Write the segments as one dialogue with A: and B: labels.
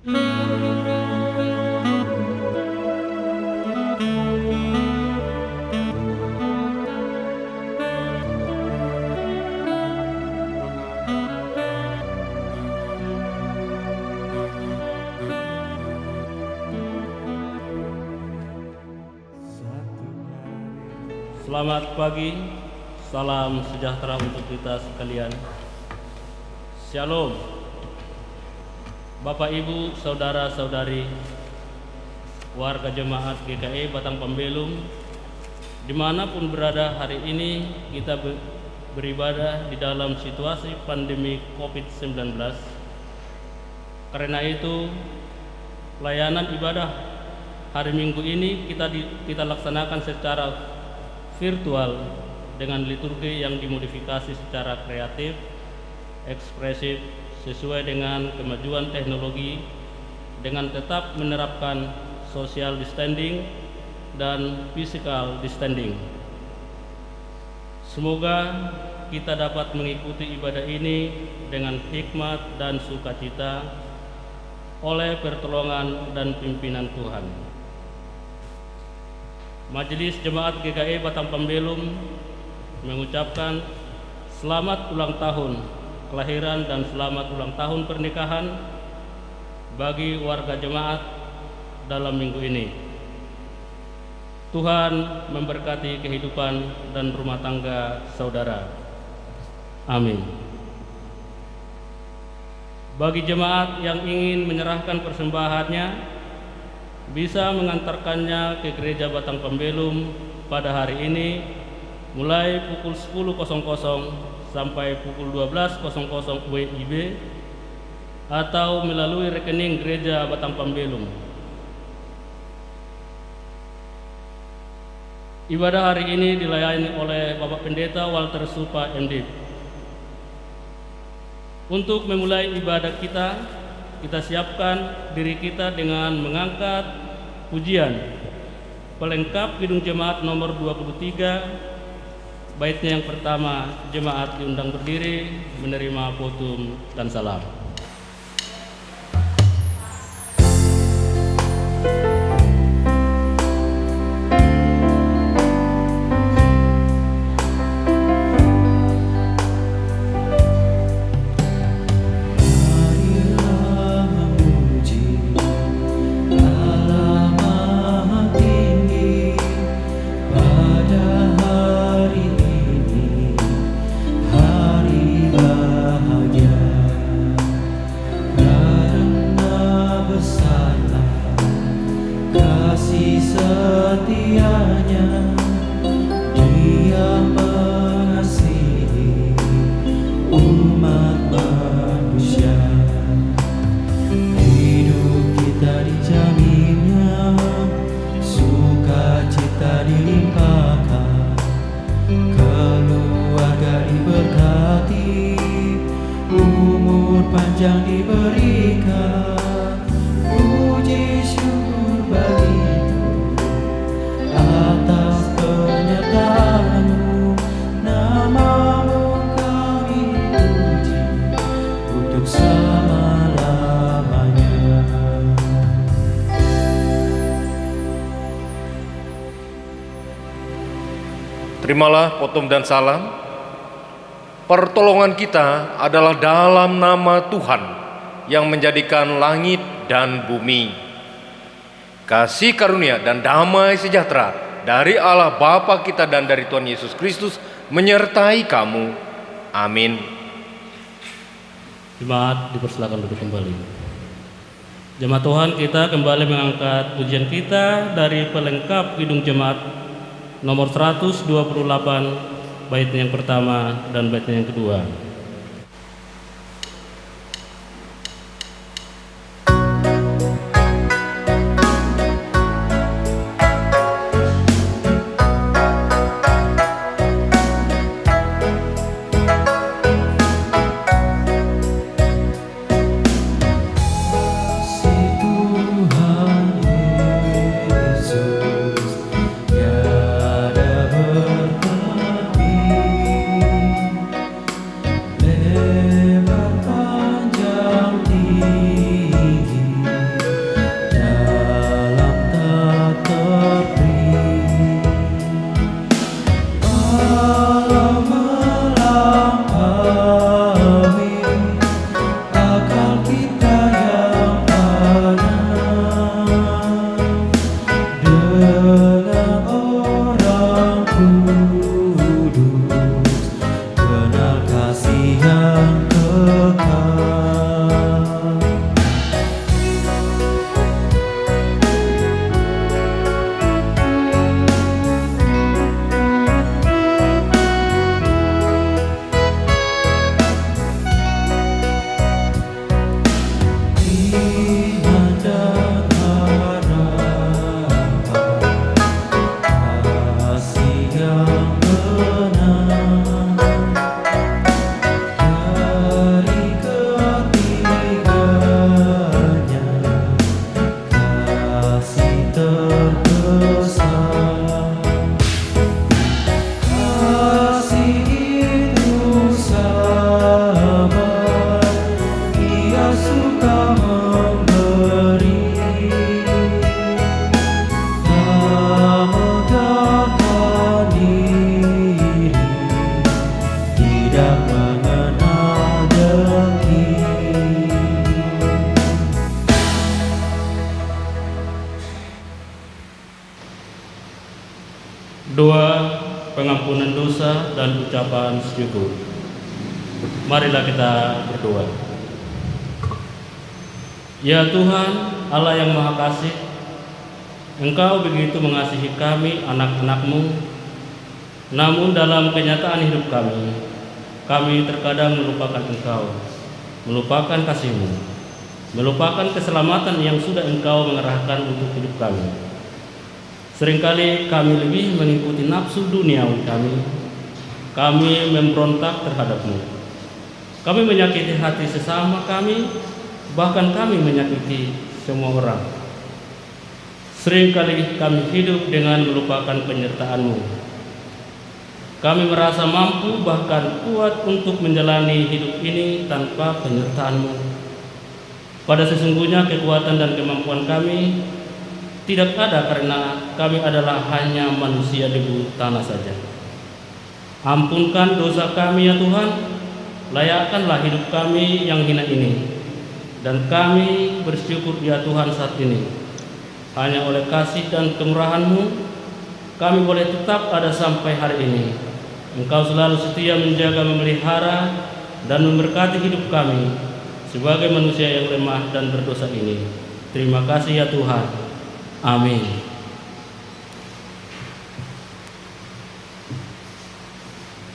A: Selamat pagi, salam sejahtera untuk kita sekalian. Shalom. Bapak, Ibu, Saudara-saudari, warga jemaat GKI Batang Pembelum, dimanapun berada hari ini kita beribadah di dalam situasi pandemi COVID-19. Karena itu, layanan ibadah hari Minggu ini kita laksanakan secara virtual dengan liturgi yang dimodifikasi secara kreatif, ekspresif, sesuai dengan kemajuan teknologi, dengan tetap menerapkan social distancing dan physical distancing. Semoga kita dapat mengikuti ibadah ini dengan hikmat dan sukacita oleh pertolongan dan pimpinan Tuhan. Majelis Jemaat GKI Batang Pembelum mengucapkan selamat ulang tahun kelahiran dan selamat ulang tahun pernikahan bagi warga jemaat dalam minggu ini. Tuhan memberkati kehidupan dan rumah tangga saudara. Amin. Bagi jemaat yang ingin menyerahkan persembahannya, bisa mengantarkannya ke Gereja Batang Pembelum pada hari ini mulai pukul 10.00 sampai pukul 12.00 WIB atau melalui rekening Gereja Batang Pembelum. Ibadah hari ini dilayani oleh Bapak Pendeta Walter Supa MD. Untuk memulai ibadah kita siapkan diri kita dengan mengangkat pujian pelengkap Kidung Jemaat nomor 23, baitnya yang pertama. Jemaat diundang berdiri menerima potum dan salam.
B: Terimalah potum dan salam. Pertolongan kita adalah dalam nama Tuhan yang menjadikan langit dan bumi. Kasih karunia dan damai sejahtera dari Allah Bapa kita dan dari Tuhan Yesus Kristus menyertai kamu. Amin.
A: Jemaat dipersilakan duduk kembali. Jemaat Tuhan, kita kembali mengangkat pujian kita dari pelengkap Kidung Jemaat nomor 128, baitnya yang pertama dan baitnya yang kedua. Doa pengampunan dosa dan ucapan syukur. Marilah kita berdoa. Ya Tuhan, Allah yang Maha Kasih, Engkau begitu mengasihi kami, anak-anak-Mu. Namun dalam kenyataan hidup kami terkadang melupakan Engkau, melupakan kasih-Mu, melupakan keselamatan yang sudah Engkau mengerahkan untuk hidup kami. Seringkali kami lebih mengikuti nafsu duniawi kami memberontak terhadap-Mu. Kami menyakiti hati sesama kami, bahkan kami menyakiti semua orang. Seringkali kami hidup dengan melupakan penyertaan-Mu. Kami merasa mampu bahkan kuat untuk menjalani hidup ini tanpa penyertaan-Mu. Pada sesungguhnya kekuatan dan kemampuan kami tidak ada, karena kami adalah hanya manusia debu tanah saja. Ampunkan dosa kami ya Tuhan, layakkanlah hidup kami yang hina ini. Dan kami bersyukur ya Tuhan saat ini, hanya oleh kasih dan kemurahan-Mu kami boleh tetap ada sampai hari ini. Engkau selalu setia menjaga, memelihara, dan memberkati hidup kami sebagai manusia yang lemah dan berdosa ini. Terima kasih ya Tuhan. Amin.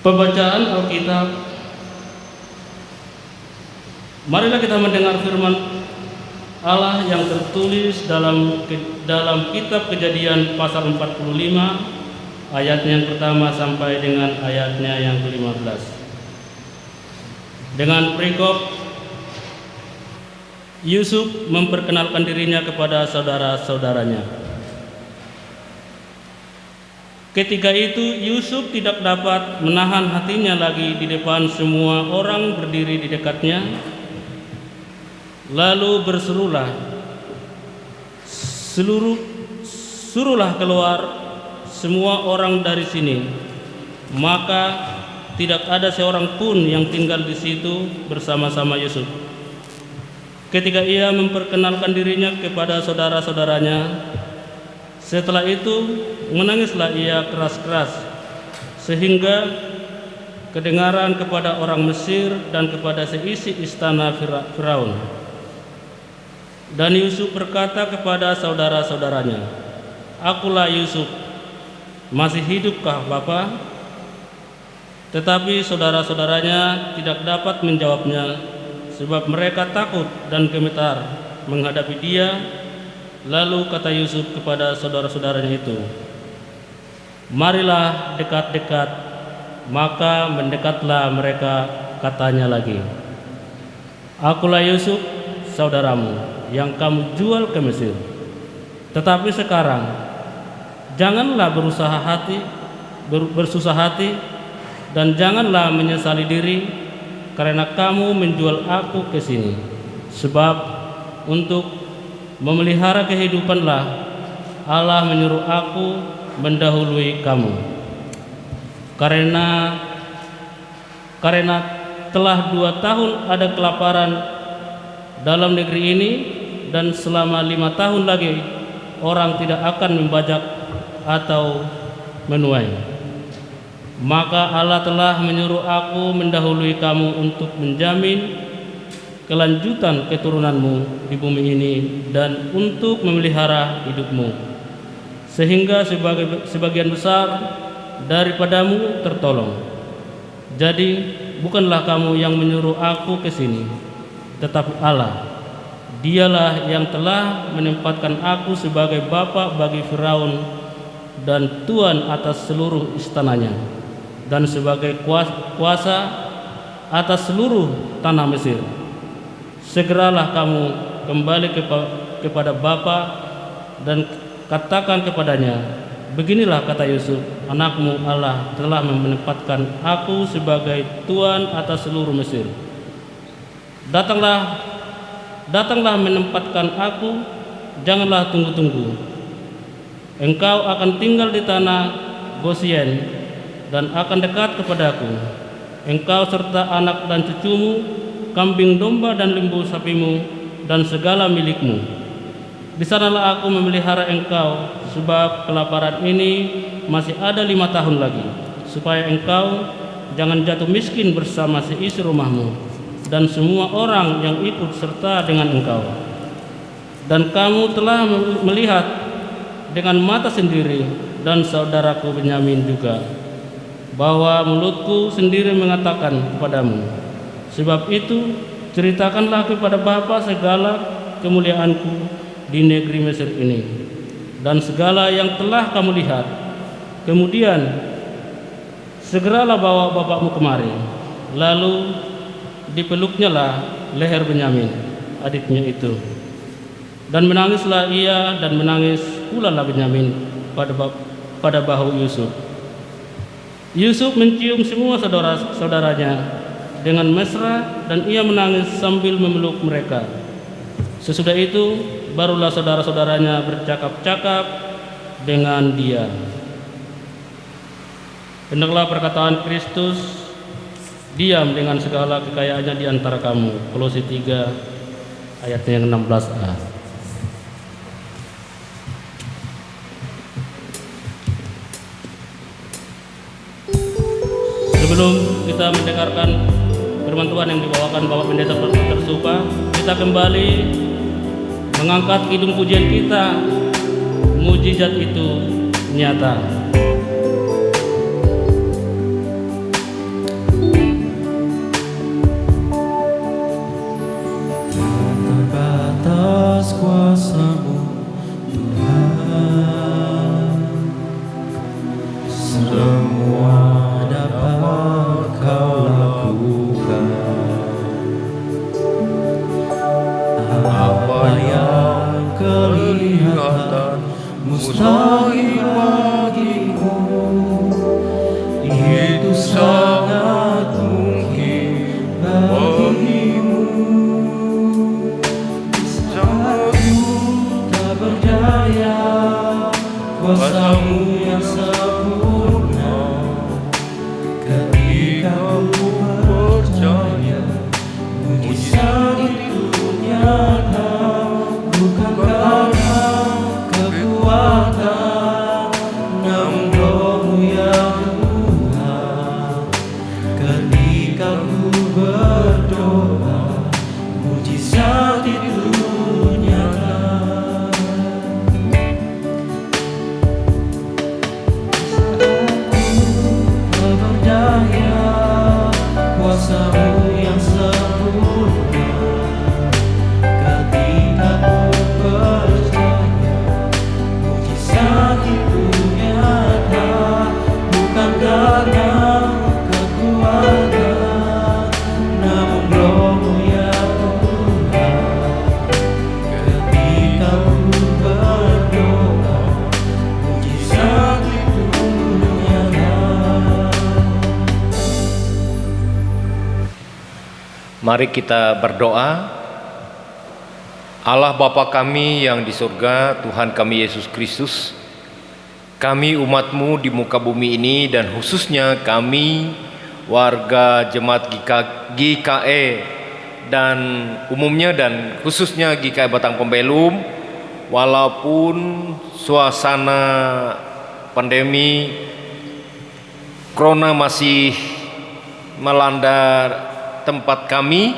A: Pembacaan Alkitab. Marilah kita mendengar firman Allah yang tertulis dalam kitab Kejadian pasal 45 ayatnya yang pertama sampai dengan ayatnya yang ke-15. Dengan perikop Yusuf memperkenalkan dirinya kepada saudara-saudaranya. Ketika itu Yusuf tidak dapat menahan hatinya lagi di depan semua orang berdiri di dekatnya. Lalu berserulah, suruhlah keluar semua orang dari sini. Maka tidak ada seorang pun yang tinggal di situ bersama-sama Yusuf. Ketika ia memperkenalkan dirinya kepada saudara-saudaranya, setelah itu menangislah ia keras-keras, sehingga kedengaran kepada orang Mesir dan kepada seisi istana Firaun. Dan Yusuf berkata kepada saudara-saudaranya, "Akulah Yusuf, masih hidupkah Bapa?" Tetapi saudara-saudaranya tidak dapat menjawabnya, sebab mereka takut dan gemetar menghadapi dia. Lalu kata Yusuf kepada saudara-saudaranya itu, "Marilah dekat-dekat." Maka mendekatlah mereka, katanya lagi, "Akulah Yusuf, saudaramu, yang kamu jual ke Mesir. Tetapi sekarang janganlah bersusah hati, dan janganlah menyesali diri, karena kamu menjual aku ke sini. Sebab untuk memelihara kehidupanlah Allah menyuruh aku mendahului kamu. Karena telah 2 tahun ada kelaparan dalam negeri ini, dan selama 5 tahun lagi orang tidak akan membajak atau menuai. Maka Allah telah menyuruh aku mendahului kamu untuk menjamin kelanjutan keturunanmu di bumi ini dan untuk memelihara hidupmu, sehingga sebagian besar daripadamu tertolong. Jadi bukanlah kamu yang menyuruh aku ke sini, tetapi Allah. Dialah yang telah menempatkan aku sebagai bapa bagi Firaun dan tuan atas seluruh istananya, dan sebagai kuasa atas seluruh tanah Mesir. Segeralah kamu kembali kepada bapa dan katakan kepadanya, beginilah kata Yusuf, anakmu Allah telah menempatkan aku sebagai tuan atas seluruh Mesir. Datanglah menempatkan aku, janganlah tunggu-tunggu. Engkau akan tinggal di tanah Gosyen dan akan dekat kepadaku. Engkau serta anak dan cucumu, kambing domba dan lembu sapimu, dan segala milikmu. Di sanalah aku memelihara engkau, sebab kelaparan ini masih ada 5 tahun lagi, supaya engkau jangan jatuh miskin bersama seisi rumahmu dan semua orang yang ikut serta dengan engkau. Dan kamu telah melihat dengan mata sendiri, dan saudaraku Benyamin juga, bahwa mulutku sendiri mengatakan kepadamu. Sebab itu ceritakanlah kepada bapa segala kemuliaanku di negeri Mesir ini, dan segala yang telah kamu lihat. Kemudian segeralah bawa bapakmu kemari. Lalu dipeluknya lah leher Benyamin, adiknya itu, dan menangislah ia, dan menangis pula lah Benyamin pada bahu Yusuf. Yusuf mencium semua saudara-saudaranya dengan mesra, dan ia menangis sambil memeluk mereka. Sesudah itu barulah saudara-saudaranya bercakap-cakap dengan dia. Hendaklah perkataan Kristus diam dengan segala kekayaannya di antara kamu. Kolose 3 ayatnya yang 16a. Sebelum kita mendengarkan firman Tuhan yang dibawakan Bapak Pendeta Tersupa, kita kembali mengangkat kidung pujian kita, mujizat itu nyata.
C: Atas kuasa-Mu Tuhan, semua dapat Kau lakukan. Apa yang kelihatan mustahil bagimu, itu sangat mungkin bagimu. Kuasa-Mu yang sempurna, ketika Ku percaya, mujizat itu nyata, bukan karena kekuatan, namun Roh-Mu ya Tuhan. Ketika Ku berdoa, mujizat itu nyata. Kuasa-Mu yang sempurna, ketika Ku percaya, mujizat itu nyata, bukan karena kekuatan, namun Roh-Mu ya Tuhan. Ketika Ku berdoa, mujizat itu nyata.
B: Mari kita berdoa. Allah Bapa kami yang di surga, Tuhan kami Yesus Kristus, kami umat-Mu di muka bumi ini, dan khususnya kami warga Jemaat GKE dan umumnya, dan khususnya GKE Batang Pembelum, walaupun suasana pandemi Corona masih melanda tempat kami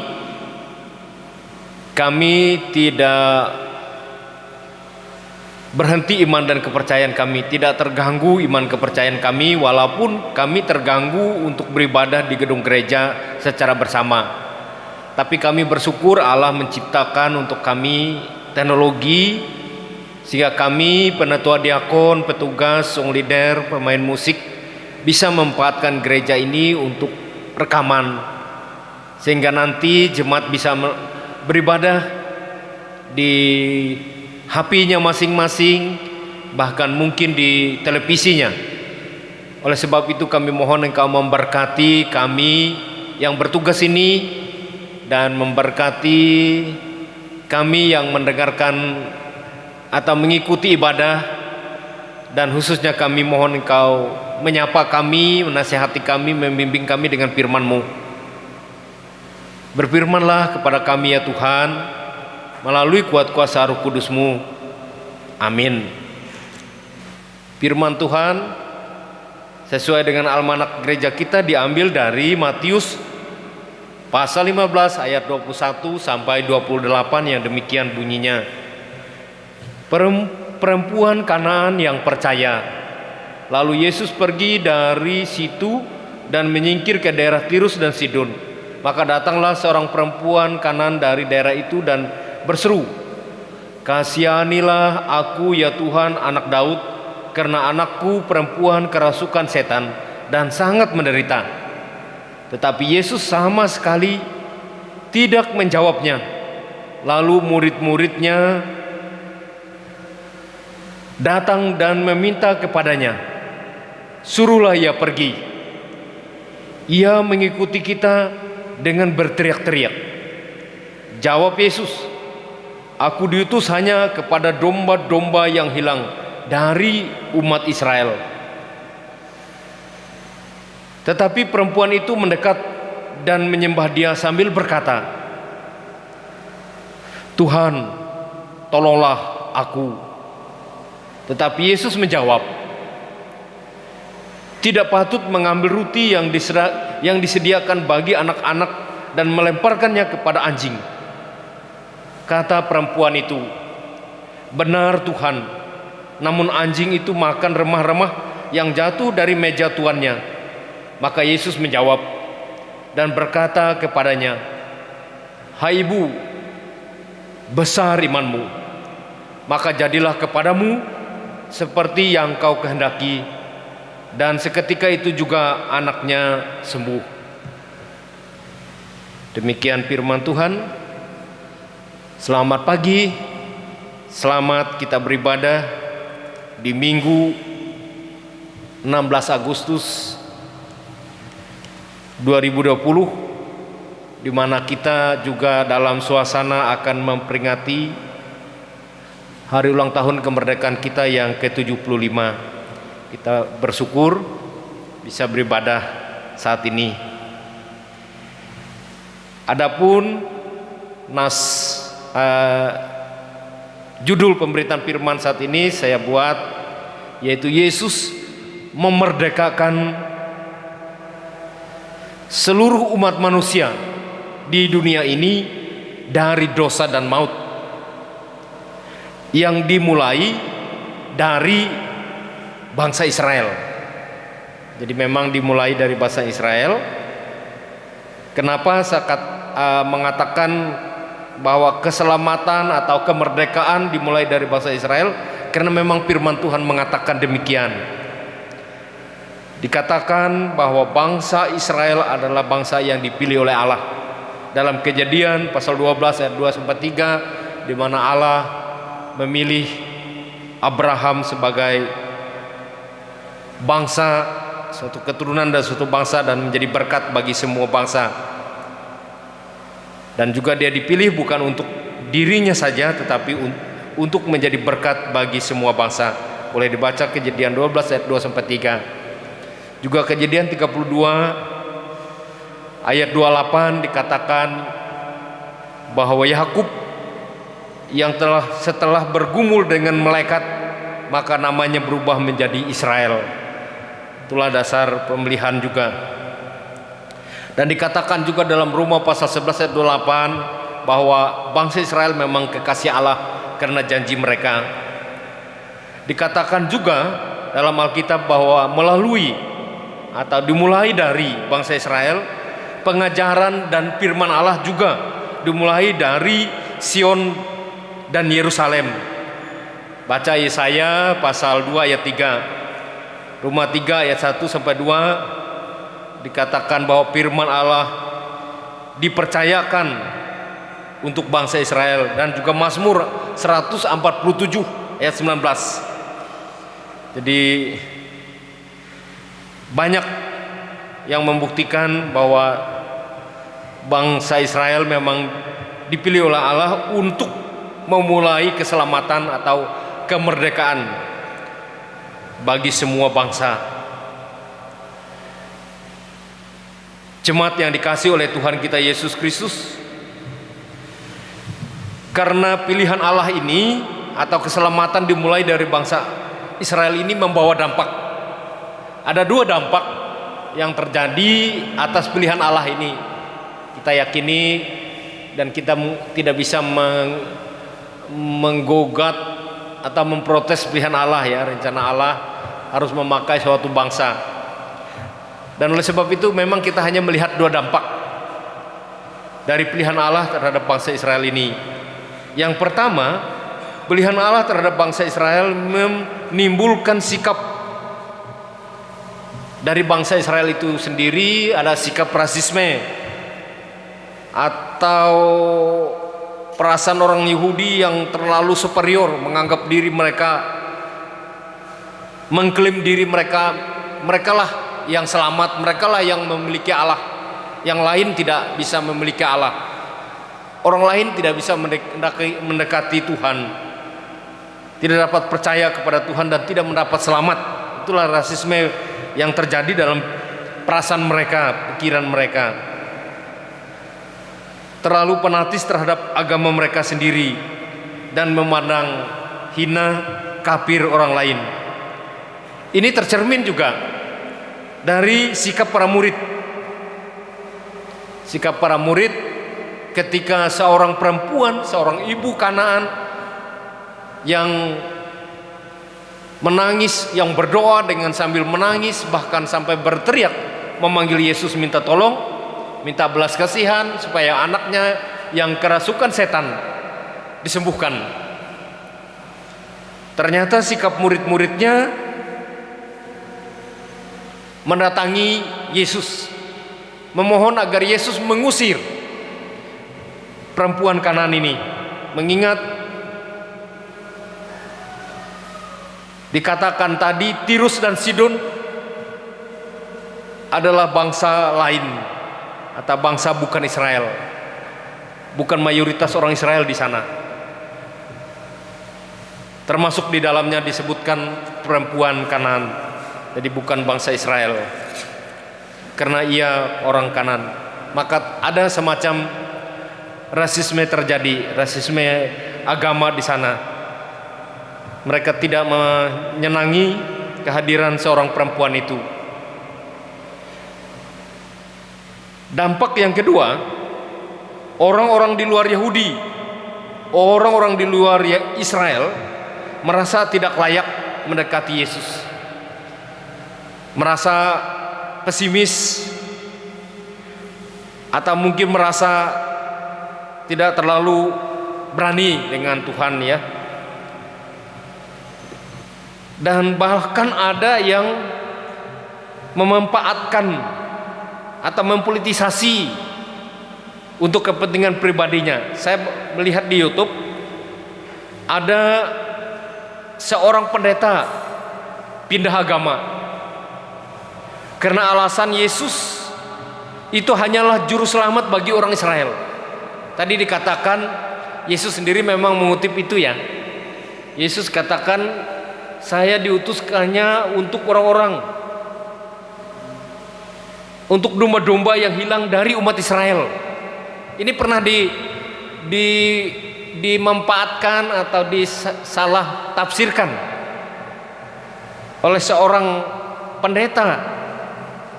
B: tidak berhenti iman dan kepercayaan kami, tidak terganggu iman kepercayaan kami, walaupun kami terganggu untuk beribadah di gedung gereja secara bersama. Tapi kami bersyukur Allah menciptakan untuk kami teknologi, sehingga kami penatua diakon, petugas, song leader, pemain musik bisa memanfaatkan gereja ini untuk rekaman, sehingga nanti jemaat bisa beribadah di HP-nya masing-masing, bahkan mungkin di televisinya. Oleh sebab itu kami mohon Engkau memberkati kami yang bertugas ini, dan memberkati kami yang mendengarkan atau mengikuti ibadah, dan khususnya kami mohon Engkau menyapa kami, menasihati kami, membimbing kami dengan firman-Mu. Berfirmanlah kepada kami ya Tuhan, melalui kuat kuasa Roh Kudus-Mu. Amin. Firman Tuhan sesuai dengan almanak gereja kita diambil dari Matius pasal 15 ayat 21 sampai 28 yang demikian bunyinya. Perempuan Kanaan yang percaya. Lalu Yesus pergi dari situ dan menyingkir ke daerah Tirus dan Sidon. Maka datanglah seorang perempuan Kanaan dari daerah itu dan berseru, "Kasihanilah aku ya Tuhan, anak Daud, karena anakku perempuan kerasukan setan dan sangat menderita." Tetapi Yesus sama sekali tidak menjawabnya. Lalu murid-muridnya datang dan meminta kepadanya, "Suruhlah ia pergi." Ia mengikuti kita dengan berteriak-teriak. Jawab Yesus, "Aku diutus hanya kepada domba-domba yang hilang dari umat Israel." Tetapi perempuan itu mendekat dan menyembah Dia sambil berkata, "Tuhan, tolonglah aku." Tetapi Yesus menjawab, "Tidak patut mengambil roti yang disediakan bagi anak-anak dan melemparkannya kepada anjing." Kata perempuan itu, "Benar Tuhan, namun anjing itu makan remah-remah yang jatuh dari meja tuannya." Maka Yesus menjawab dan berkata kepadanya, "Hai ibu, besar imanmu, maka jadilah kepadamu seperti yang kau kehendaki." Dan seketika itu juga anaknya sembuh. Demikian firman Tuhan. Selamat pagi, selamat kita beribadah di Minggu 16 Agustus 2020, di mana kita juga dalam suasana akan memperingati hari ulang tahun kemerdekaan kita yang ke-75. Kita bersyukur bisa beribadah saat ini. Adapun judul pemberitaan firman saat ini saya buat, yaitu Yesus memerdekakan seluruh umat manusia di dunia ini dari dosa dan maut, yang dimulai dari bangsa Israel. Jadi memang dimulai dari bangsa Israel. Kenapa saya mengatakan bahwa keselamatan atau kemerdekaan dimulai dari bangsa Israel? Karena memang firman Tuhan mengatakan demikian. Dikatakan bahwa bangsa Israel adalah bangsa yang dipilih oleh Allah. Dalam Kejadian pasal 12 ayat 2 sampai 3, di mana Allah memilih Abraham sebagai bangsa, suatu keturunan dan suatu bangsa, dan menjadi berkat bagi semua bangsa. Dan juga dia dipilih bukan untuk dirinya saja, tetapi untuk menjadi berkat bagi semua bangsa. Boleh dibaca Kejadian 12 ayat 2 sampai 3. Juga Kejadian 32 ayat 28 dikatakan bahwa Yakub yang setelah bergumul dengan malaikat, maka namanya berubah menjadi Israel. Itulah dasar pemilihan juga. Dan dikatakan juga dalam Roma pasal 11 ayat 28 bahwa bangsa Israel memang kekasih Allah karena janji mereka. Dikatakan juga dalam Alkitab bahwa melalui atau dimulai dari bangsa Israel, pengajaran dan firman Allah juga dimulai dari Sion dan Yerusalem. Baca Yesaya pasal 2 ayat 3, Roma 3 ayat 1 sampai 2, dikatakan bahwa firman Allah dipercayakan untuk bangsa Israel, dan juga Mazmur 147 ayat 19. Jadi banyak yang membuktikan bahwa bangsa Israel memang dipilih oleh Allah untuk memulai keselamatan atau kemerdekaan bagi semua bangsa. Jemaat yang dikasihi oleh Tuhan kita Yesus Kristus, karena pilihan Allah ini atau keselamatan dimulai dari bangsa Israel ini membawa dampak. Ada dua dampak yang terjadi atas pilihan Allah ini. Kita yakini dan kita tidak bisa menggugat atau memprotes pilihan Allah ya. Rencana Allah harus memakai suatu bangsa. Dan oleh sebab itu memang kita hanya melihat dua dampak dari pilihan Allah terhadap bangsa Israel ini. Yang pertama, pilihan Allah terhadap bangsa Israel menimbulkan sikap dari bangsa Israel itu sendiri, ada sikap rasisme atau perasaan orang Yahudi yang terlalu superior, menganggap diri mereka, mengklaim diri mereka, merekalah yang selamat, merekalah yang memiliki Allah, yang lain tidak bisa memiliki Allah, orang lain tidak bisa mendekati Tuhan, tidak dapat percaya kepada Tuhan dan tidak mendapat selamat. Itulah rasisme yang terjadi dalam perasaan mereka, pikiran mereka. Terlalu fanatis terhadap agama mereka sendiri dan memandang hina, kafir orang lain. Ini tercermin juga dari sikap para murid. Sikap para murid ketika seorang perempuan, seorang ibu Kanaan yang menangis, yang berdoa dengan sambil menangis, bahkan sampai berteriak memanggil Yesus minta tolong, minta belas kasihan supaya anaknya yang kerasukan setan disembuhkan. Ternyata sikap murid-muridnya mendatangi Yesus, memohon agar Yesus mengusir perempuan Kanaan ini, mengingat dikatakan tadi Tirus dan Sidon adalah bangsa lain atau bangsa bukan Israel, bukan mayoritas orang Israel di sana. Termasuk di dalamnya disebutkan perempuan Kanaan, jadi bukan bangsa Israel karena ia orang Kanaan. Maka ada semacam rasisme terjadi, rasisme agama di sana. Mereka tidak menyenangi kehadiran seorang perempuan itu. Dampak yang kedua, orang-orang di luar Yahudi, orang-orang di luar Israel merasa tidak layak mendekati Yesus, merasa pesimis, atau mungkin merasa tidak terlalu berani dengan Tuhan ya. Dan bahkan ada yang memanfaatkan atau mempolitisasi untuk kepentingan pribadinya. Saya melihat di YouTube ada seorang pendeta pindah agama karena alasan Yesus itu hanyalah juru selamat bagi orang Israel. Tadi dikatakan Yesus sendiri memang mengutip itu ya. Yesus katakan, saya diutuskannya untuk orang-orang, untuk domba-domba yang hilang dari umat Israel. Ini pernah dimanfaatkan atau disalah tafsirkan oleh seorang pendeta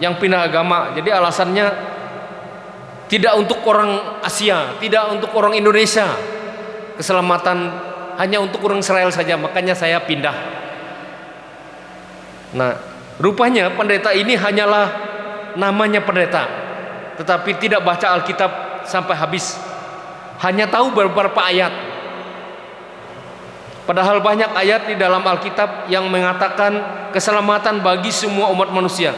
B: yang pindah agama. Jadi alasannya tidak untuk orang Asia, tidak untuk orang Indonesia, keselamatan hanya untuk orang Israel saja, makanya saya pindah. Nah, rupanya pendeta ini hanyalah namanya pendeta, tetapi tidak baca Alkitab sampai habis, hanya tahu beberapa ayat. Padahal banyak ayat di dalam Alkitab yang mengatakan keselamatan bagi semua umat manusia.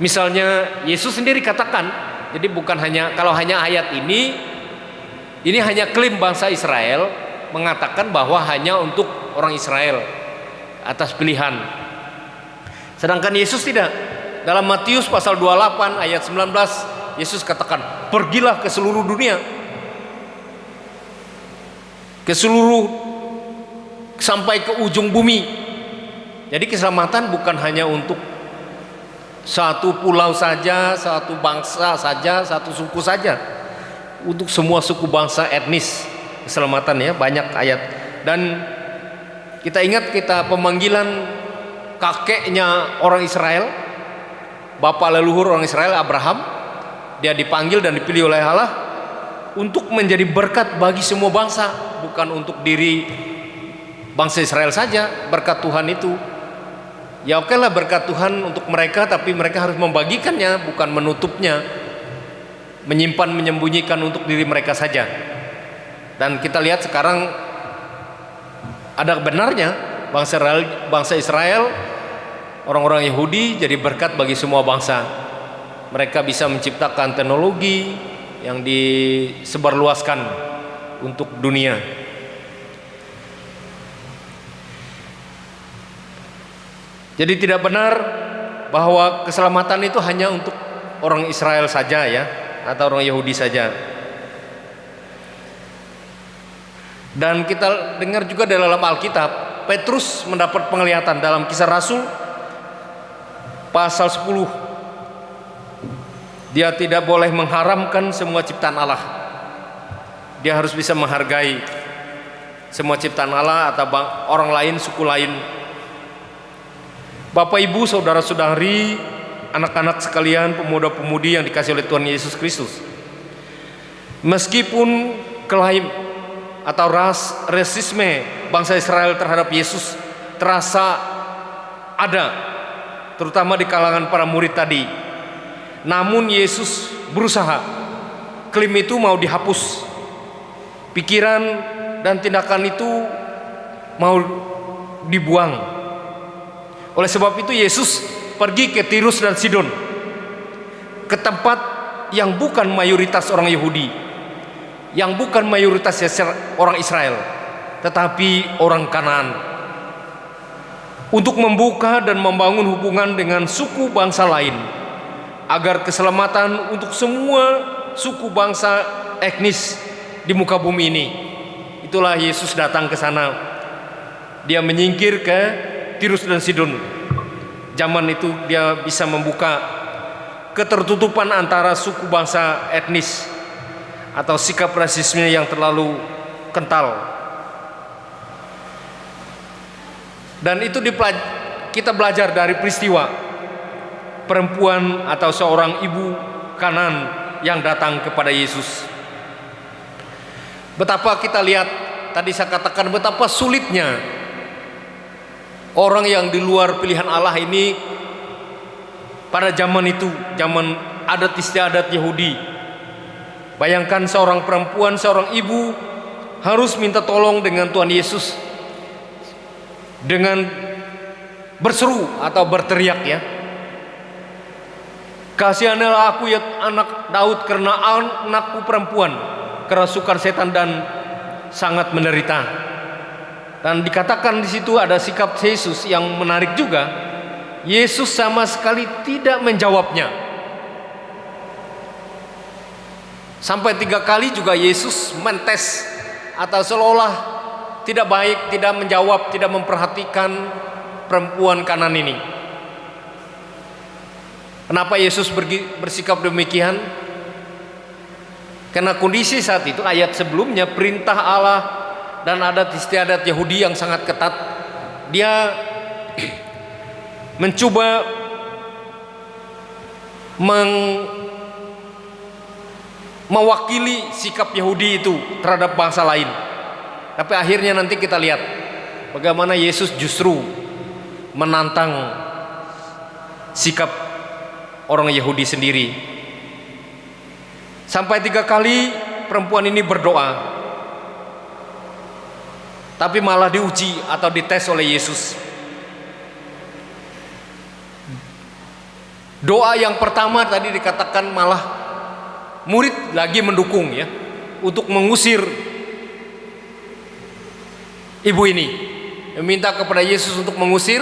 B: Misalnya Yesus sendiri katakan, jadi bukan hanya, kalau hanya ayat ini hanya klaim bangsa Israel, mengatakan bahwa hanya untuk orang Israel atas pilihan. Sedangkan Yesus tidak. Dalam Matius pasal 28 ayat 19, Yesus katakan, pergilah ke seluruh dunia, ke seluruh, sampai ke ujung bumi. Jadi keselamatan bukan hanya untuk satu pulau saja, satu bangsa saja, satu suku saja, untuk semua suku bangsa etnis keselamatan ya, banyak ayat. Dan kita ingat pemanggilan kakeknya orang Israel, bapak leluhur orang Israel, Abraham. Dia dipanggil dan dipilih oleh Allah untuk menjadi berkat bagi semua bangsa, bukan untuk diri bangsa Israel saja. Berkat Tuhan itu ya oke lah, berkat Tuhan untuk mereka, tapi mereka harus membagikannya, bukan menutupnya, menyimpan, menyembunyikan untuk diri mereka saja. Dan kita lihat sekarang ada benarnya bangsa Israel, orang-orang Yahudi jadi berkat bagi semua bangsa. Mereka bisa menciptakan teknologi yang disebarluaskan untuk dunia. Jadi tidak benar bahwa keselamatan itu hanya untuk orang Israel saja ya, atau orang Yahudi saja. Dan kita dengar juga dalam Alkitab, Petrus mendapat penglihatan dalam Kisah Rasul pasal 10. Dia tidak boleh mengharamkan semua ciptaan Allah. Dia harus bisa menghargai semua ciptaan Allah atau orang lain, suku lain. Bapak, Ibu, saudara-saudari, anak-anak sekalian, pemuda-pemudi yang dikasihi oleh Tuhan Yesus Kristus, meskipun klaim atau rasisme bangsa Israel terhadap Yesus terasa ada, terutama di kalangan para murid tadi, namun Yesus berusaha, klaim itu mau dihapus, pikiran dan tindakan itu mau dibuang. Oleh sebab itu Yesus pergi ke Tirus dan Sidon, ke tempat yang bukan mayoritas orang Yahudi, yang bukan mayoritas orang Israel, tetapi orang Kanaan, untuk membuka dan membangun hubungan dengan suku bangsa lain, agar keselamatan untuk semua suku bangsa etnis di muka bumi ini. Itulah Yesus datang ke sana. Dia menyingkir ke Tirus dan Sidon. Zaman itu dia bisa membuka ketertutupan antara suku bangsa etnis atau sikap rasisme yang terlalu kental. Dan itu kita belajar dari peristiwa perempuan atau seorang ibu Kanaan yang datang kepada Yesus. Betapa kita lihat, tadi saya katakan betapa sulitnya orang yang di luar pilihan Allah ini pada zaman itu, zaman adat istiadat Yahudi. Bayangkan seorang perempuan, seorang ibu harus minta tolong dengan Tuhan Yesus dengan berseru atau berteriak ya, kasihanlah aku ya anak Daud, karena anakku perempuan kerasukan setan dan sangat menderita. Dan dikatakan di situ ada sikap Yesus yang menarik juga. Yesus sama sekali tidak menjawabnya. Sampai 3 kali juga Yesus mentes atau seolah tidak baik, tidak menjawab, tidak memperhatikan perempuan Kanaan ini. Kenapa Yesus bersikap demikian? Karena kondisi saat itu, ayat sebelumnya, perintah Allah dan adat istiadat Yahudi yang sangat ketat. Dia mencoba mewakili sikap Yahudi itu terhadap bangsa lain. Tapi akhirnya nanti kita lihat bagaimana Yesus justru menantang sikap orang Yahudi sendiri. Sampai 3 kali perempuan ini berdoa, tapi malah diuji atau dites oleh Yesus. Doa yang pertama tadi dikatakan malah murid lagi mendukung ya, untuk mengusir ibu ini, meminta kepada Yesus untuk mengusir,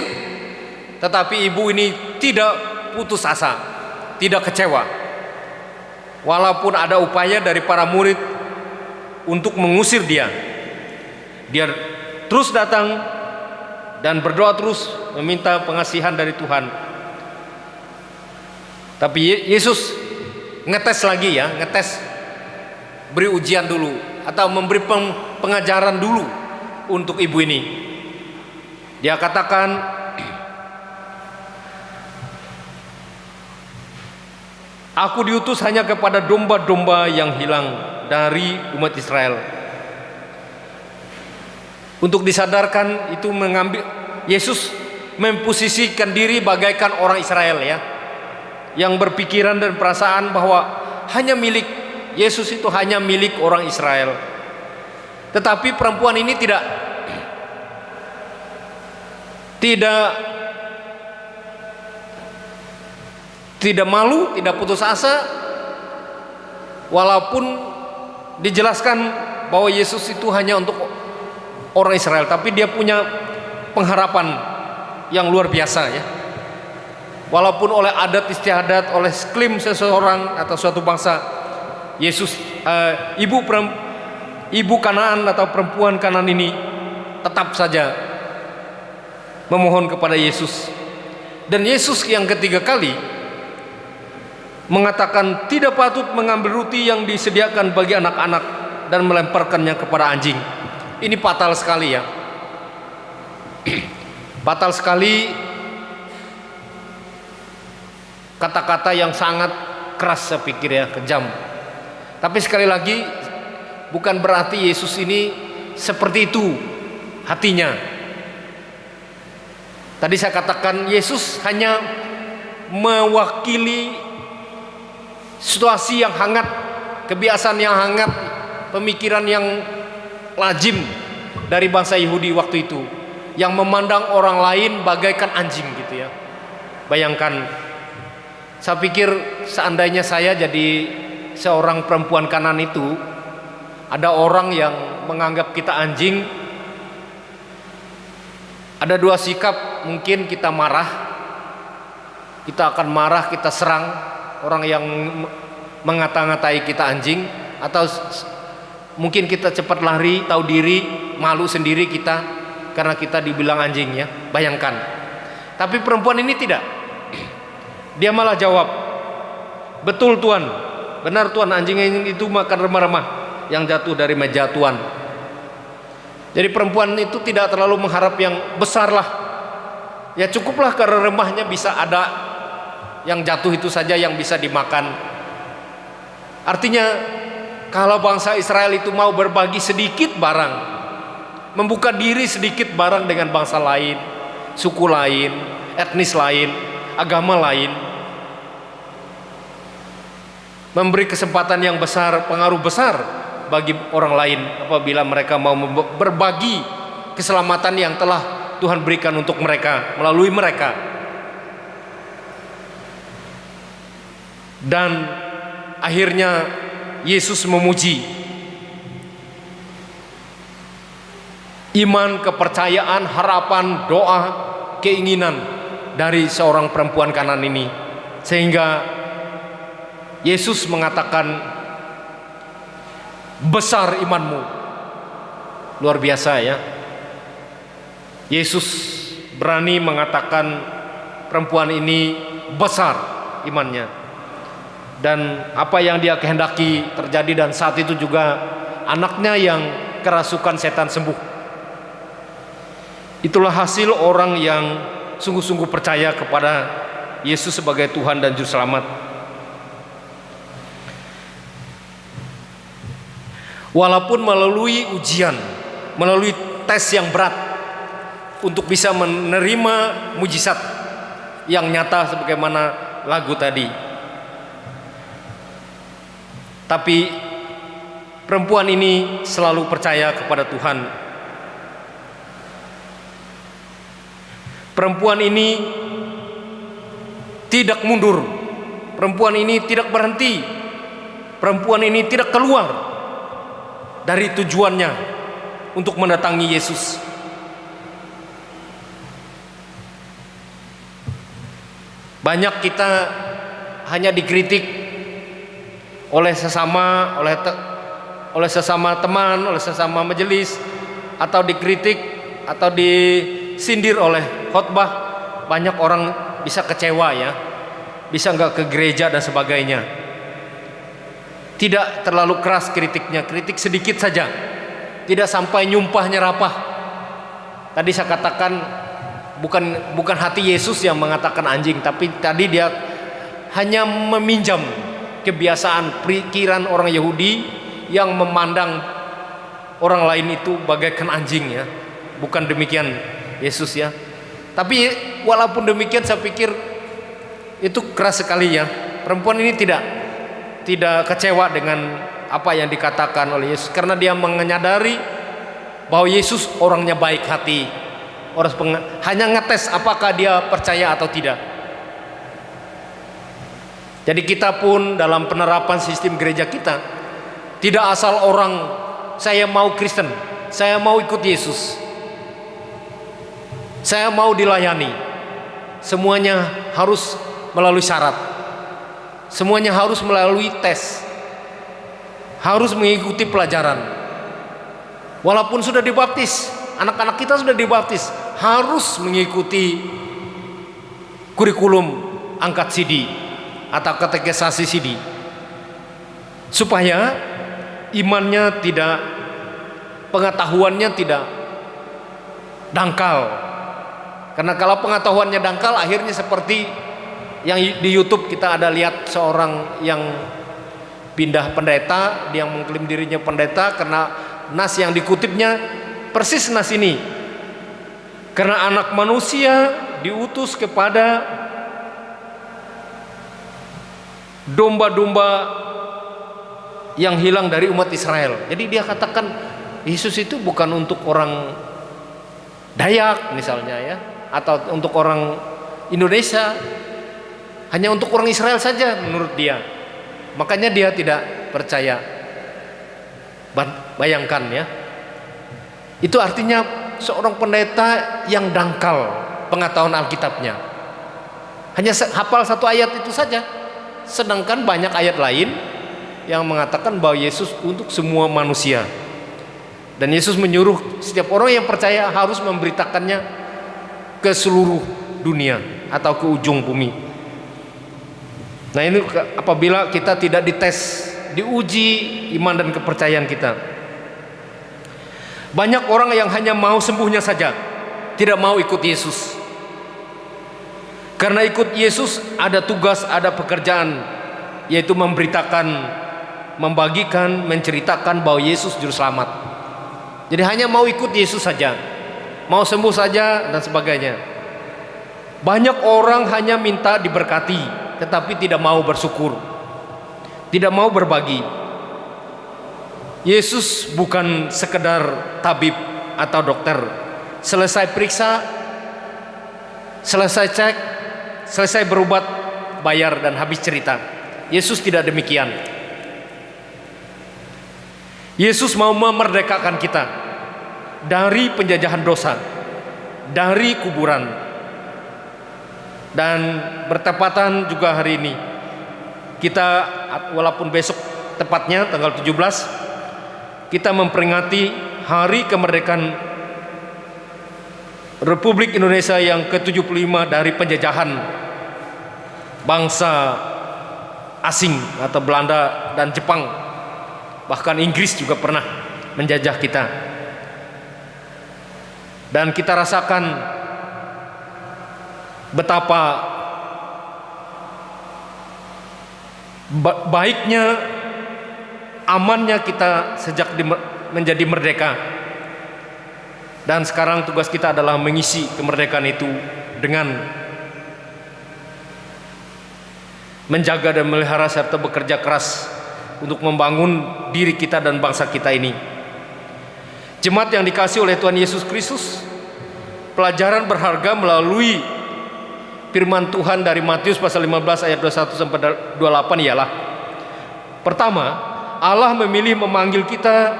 B: tetapi ibu ini tidak putus asa, tidak kecewa. Walaupun ada upaya dari para murid untuk mengusir dia, dia terus datang dan berdoa terus meminta pengasihan dari Tuhan. Tapi Yesus ngetes lagi ya, ngetes, beri ujian dulu atau memberi pengajaran dulu untuk ibu ini. Dia katakan, aku diutus hanya kepada domba-domba yang hilang dari umat Israel. Untuk disadarkan itu mengambil, Yesus memposisikan diri bagaikan orang Israel ya, yang berpikiran dan perasaan bahwa hanya milik Yesus itu hanya milik orang Israel. Tetapi perempuan ini tidak malu, tidak putus asa, walaupun dijelaskan bahwa Yesus itu hanya untuk orang Israel, tapi dia punya pengharapan yang luar biasa ya. Walaupun oleh adat istiadat, oleh klaim seseorang atau suatu bangsa, Yesus ibu Kanaan atau perempuan Kanaan ini tetap saja memohon kepada Yesus. Dan Yesus yang ketiga kali mengatakan tidak patut mengambil roti yang disediakan bagi anak-anak dan melemparkannya kepada anjing. Ini fatal sekali ya. Fatal sekali, kata-kata yang sangat keras saya pikir ya, kejam. Tapi sekali lagi bukan berarti Yesus ini seperti itu hatinya. Tadi saya katakan Yesus hanya mewakili situasi yang hangat, kebiasaan yang hangat, pemikiran yang lazim dari bangsa Yahudi waktu itu, yang memandang orang lain bagaikan anjing gitu ya. Bayangkan, saya pikir seandainya saya jadi seorang perempuan Kanaan itu, ada orang yang menganggap kita anjing, ada 2 sikap, mungkin kita marah, kita akan marah, kita serang orang yang mengata-ngatai kita anjing, atau mungkin kita cepat lari, tahu diri, malu sendiri kita karena kita dibilang anjing ya. Bayangkan. Tapi perempuan ini tidak. Dia malah jawab, betul Tuhan, benar Tuhan, anjing itu makan remah-remah yang jatuh dari meja Tuhan. Jadi perempuan itu tidak terlalu mengharap yang besar lah. Ya cukuplah karena remahnya bisa ada yang jatuh itu saja yang bisa dimakan. Artinya kalau bangsa Israel itu mau berbagi sedikit barang, membuka diri sedikit barang dengan bangsa lain, suku lain, etnis lain, agama lain, memberi kesempatan yang besar, pengaruh besar bagi orang lain apabila mereka mau berbagi keselamatan yang telah Tuhan berikan untuk mereka melalui mereka. Dan akhirnya Yesus memuji iman, kepercayaan, harapan, doa, keinginan dari seorang perempuan Kanaan ini, sehingga Yesus mengatakan, besar imanmu. Luar biasa ya. Yesus berani mengatakan perempuan ini besar imannya, dan apa yang dia kehendaki terjadi. Dan saat itu juga anaknya yang kerasukan setan sembuh. Itulah hasil orang yang sungguh-sungguh percaya kepada Yesus sebagai Tuhan dan Juru Selamat. Walaupun melalui ujian, melalui tes yang berat untuk bisa menerima mujizat yang nyata sebagaimana lagu tadi. Tapi perempuan ini selalu percaya kepada Tuhan. Perempuan ini tidak mundur. Perempuan ini tidak berhenti. Perempuan ini tidak keluar dari tujuannya untuk mendatangi Yesus. Banyak kita hanya dikritik oleh sesama teman, oleh sesama majelis, atau dikritik atau disindir oleh khotbah. Banyak orang bisa kecewa ya, bisa nggak ke gereja dan sebagainya. Tidak terlalu keras kritiknya, kritik sedikit saja, tidak sampai nyumpah nyerapah. Tadi saya katakan bukan hati Yesus yang mengatakan anjing, tapi tadi dia hanya meminjam kebiasaan pikiran orang Yahudi yang memandang orang lain itu bagaikan anjing ya. Bukan demikian Yesus ya. Tapi walaupun demikian saya pikir itu keras sekali ya. Perempuan ini tidak kecewa dengan apa yang dikatakan oleh Yesus, karena dia menyadari bahwa Yesus orangnya baik hati. Hanya ngetes apakah dia percaya atau tidak. Jadi kita pun dalam penerapan sistem gereja kita tidak asal orang saya mau Kristen, saya mau ikut Yesus, saya mau dilayani. Semuanya harus melalui syarat, semuanya harus melalui tes, harus mengikuti pelajaran. Walaupun sudah dibaptis, anak-anak kita sudah dibaptis, harus mengikuti kurikulum angkat sidi atau katekisasi sidi, supaya imannya tidak, pengetahuannya tidak dangkal. Karena kalau pengetahuannya dangkal, akhirnya seperti yang di YouTube kita ada lihat seorang yang pindah pendeta, dia mengklaim dirinya pendeta karena nas yang dikutipnya persis nas ini. Karena anak manusia diutus kepada domba-domba yang hilang dari umat Israel. Jadi dia katakan Yesus itu bukan untuk orang Dayak misalnya ya, atau untuk orang Indonesia, hanya untuk orang Israel saja menurut dia. Makanya dia tidak percaya. Bayangkan ya, itu artinya seorang pendeta yang dangkal pengetahuan Alkitabnya, hanya hafal satu ayat itu saja, sedangkan banyak ayat lain yang mengatakan bahwa Yesus untuk semua manusia. Dan Yesus menyuruh setiap orang yang percaya harus memberitakannya ke seluruh dunia atau ke ujung bumi. Nah ini apabila kita tidak dites, diuji iman dan kepercayaan kita. Banyak orang yang hanya mau sembuhnya saja, tidak mau ikut Yesus. Karena ikut Yesus ada tugas, ada pekerjaan, yaitu memberitakan, membagikan, menceritakan bahwa Yesus juru selamat. Jadi hanya mau ikut Yesus saja, mau sembuh saja dan sebagainya. Banyak orang hanya minta diberkati, tetapi tidak mau bersyukur, tidak mau berbagi. Yesus bukan sekedar tabib atau dokter. Selesai periksa, selesai cek, selesai berobat, bayar dan habis cerita. Yesus tidak demikian. Yesus mau memerdekakan kita dari penjajahan dosa, dari kuburan. Dan bertepatan juga hari ini kita, walaupun besok tepatnya tanggal 17, kita memperingati hari kemerdekaan Republik Indonesia yang ke-75 dari penjajahan bangsa asing atau Belanda dan Jepang. Bahkan Inggris juga pernah menjajah kita. Dan kita rasakan betapa baiknya, amannya kita sejak menjadi merdeka. Dan sekarang tugas kita adalah mengisi kemerdekaan itu dengan menjaga dan memelihara serta bekerja keras untuk membangun diri kita dan bangsa kita ini. Jemaat yang dikasihi oleh Tuhan Yesus Kristus, pelajaran berharga melalui firman Tuhan dari Matius pasal 15 ayat 21 sampai 28 ialah: pertama, Allah memilih memanggil kita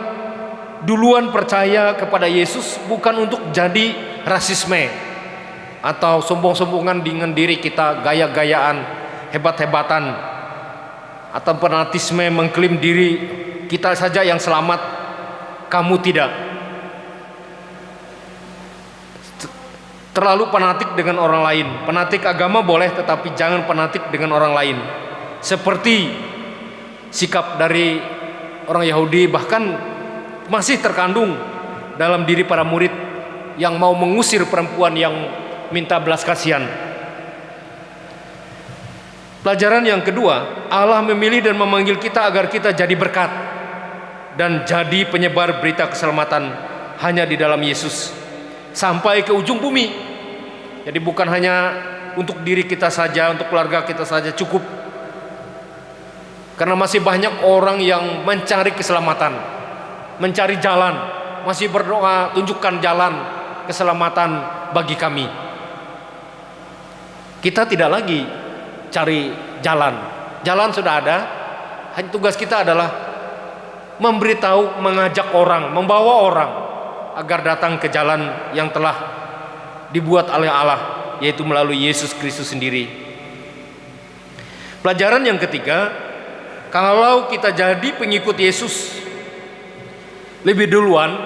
B: duluan percaya kepada Yesus bukan untuk jadi rasisme atau sombong-sombongan dengan diri kita, gaya-gayaan, hebat-hebatan, atau fanatisme mengklaim diri kita saja yang selamat, kamu tidak. Terlalu fanatik dengan orang lain. Fanatik agama boleh, tetapi jangan fanatik dengan orang lain. Seperti sikap dari orang Yahudi, bahkan masih terkandung dalam diri para murid yang mau mengusir perempuan yang minta belas kasihan. Pelajaran yang kedua, Allah memilih dan memanggil kita agar kita jadi berkat dan jadi penyebar berita keselamatan hanya di dalam Yesus sampai ke ujung bumi. Jadi bukan hanya untuk diri kita saja, untuk keluarga kita saja cukup. Karena masih banyak orang yang mencari keselamatan, mencari jalan, masih berdoa, tunjukkan jalan keselamatan bagi kami. Kita tidak lagi cari jalan. Jalan sudah ada. Hanya tugas kita adalah memberitahu, mengajak orang, membawa orang agar datang ke jalan yang telah dibuat oleh Allah, yaitu melalui Yesus Kristus sendiri. Pelajaran yang ketiga, kalau kita jadi pengikut Yesus lebih duluan,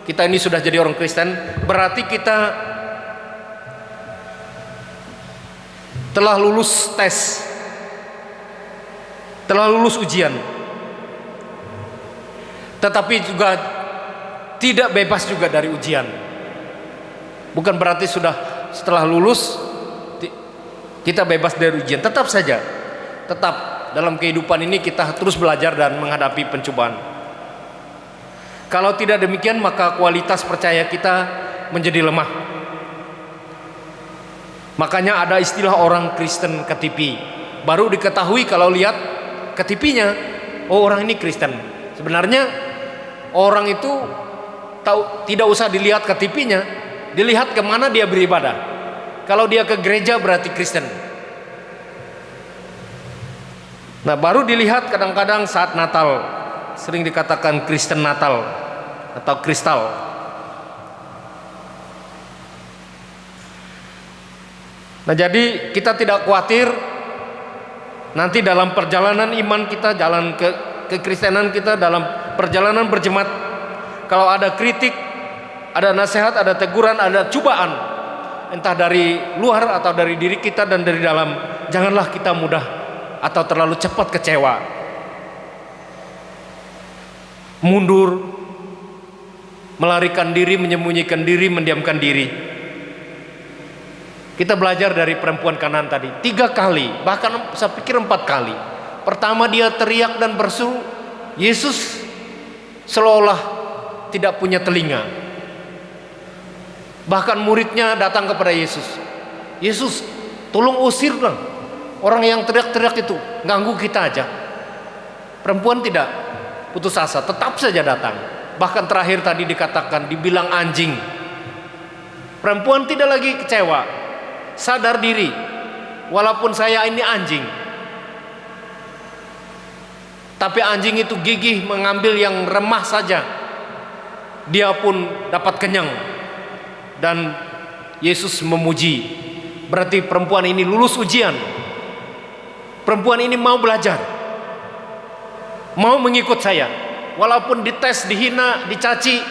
B: kita ini sudah jadi orang Kristen, berarti kita telah lulus tes, telah lulus ujian, tetapi juga tidak bebas juga dari ujian. Bukan berarti sudah setelah lulus kita bebas dari ujian. Tetap saja, tetap dalam kehidupan ini kita terus belajar dan menghadapi pencobaan. Kalau tidak demikian, maka kualitas percaya kita menjadi lemah. Makanya ada istilah orang Kristen KTP. Baru diketahui kalau lihat KTP-nya, oh orang ini Kristen. Sebenarnya orang itu tidak usah dilihat KTP-nya, dilihat kemana dia beribadah. Kalau dia ke gereja berarti Kristen. Nah, baru dilihat kadang-kadang saat Natal, sering dikatakan Kristen Natal atau kristal. Nah, jadi kita tidak khawatir nanti dalam perjalanan iman kita, jalan ke kekristenan kita, dalam perjalanan berjemaat, kalau ada kritik, ada nasihat, ada teguran, ada cobaan, entah dari luar atau dari diri kita dan dari dalam, janganlah kita mudah atau terlalu cepat kecewa, mundur, melarikan diri, menyembunyikan diri, mendiamkan diri. Kita belajar dari perempuan Kanaan tadi 3 kali, bahkan saya pikir 4 kali. Pertama dia teriak dan berseru, Yesus seolah tidak punya telinga. Bahkan muridnya datang kepada Yesus, Yesus tolong usir dong orang yang teriak-teriak itu, ganggu kita aja. Perempuan tidak putus asa, tetap saja datang. Bahkan terakhir tadi dikatakan, dibilang anjing. Perempuan tidak lagi kecewa, sadar diri, walaupun saya ini anjing, tapi anjing itu gigih mengambil yang remah saja, dia pun dapat kenyang. Dan Yesus memuji, berarti perempuan ini lulus ujian. Perempuan ini mau belajar, mau mengikut saya, walaupun dites, dihina, dicaci,